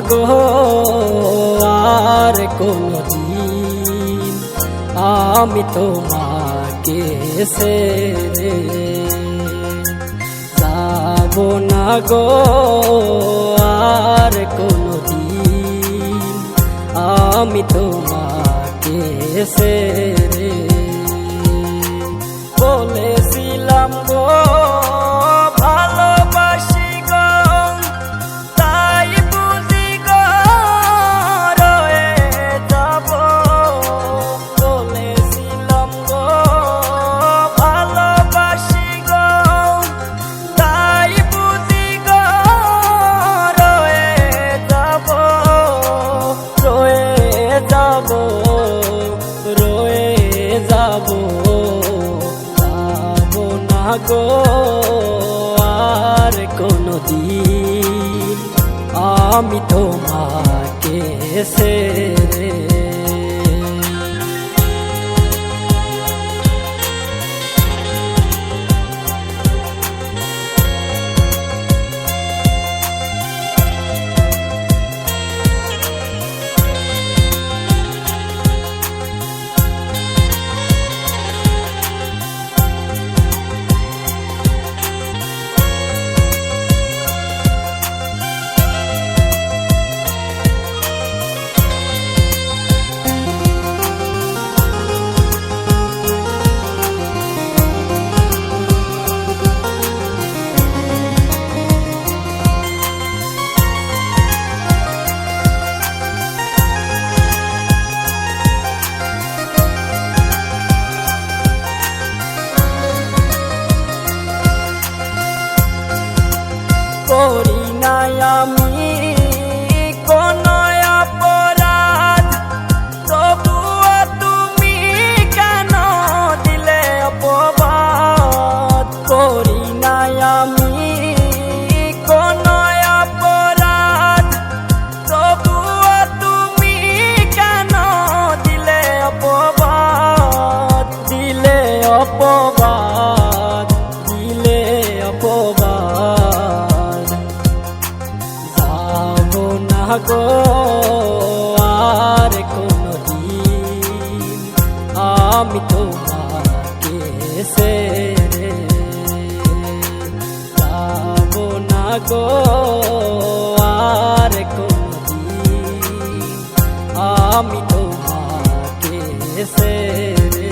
গো আর কোনদিন আমি তোমাকে ছেড়ে যাব না গো আর কোনদিন আমি তোমাকে ছেড়ে বলেছিলাম গো ভালোবাসি গো তাই বুঝি গো রয়ে যাব বলেছিলাম গো ভালোবাসি গো তাই বুঝি গো রয়ে যাব গো আর কোনদিন আমি তোমাকে ছেড়ে করি না আমি কোনো অপরাধ তবুও তুমি কেন দিলে অপবাদ করি না আমি কোনো অপরাধ তবুও তুমি কেন দিলে অপবাদ দিলে অপবাদ গো আর কোনদিন আমি তোমাকে ছেড়ে যাব না গো আর কোনদিন আমি তোমাকে ছেড়ে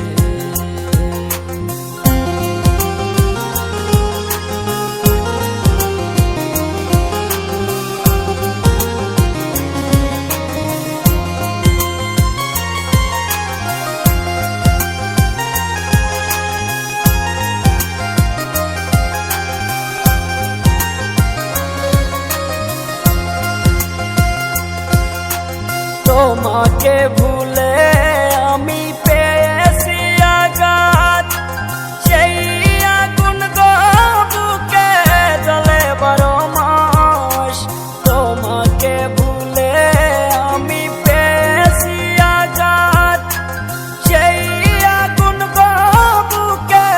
তোমাকে ভুলে আমি পেয়েছি আঘাত সেই আগুন গো বুকে জ্বলে 12 মাস তোমাকে ভুলে আমি পেয়েছি আঘাত সেই আগুন গো বুকে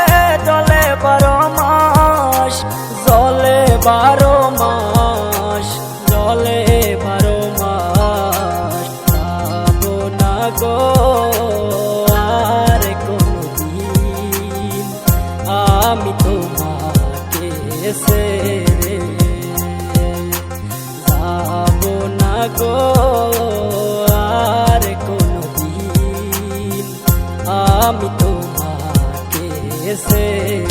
জ্বলে 12 মাস জ্বলে 12 মাস জ্বলে 12 মাস গো আর কোনদিন আমি তোমাকে ছেড়ে যাব না গো আর কোনদিন আমি তোমাকে ছেড়ে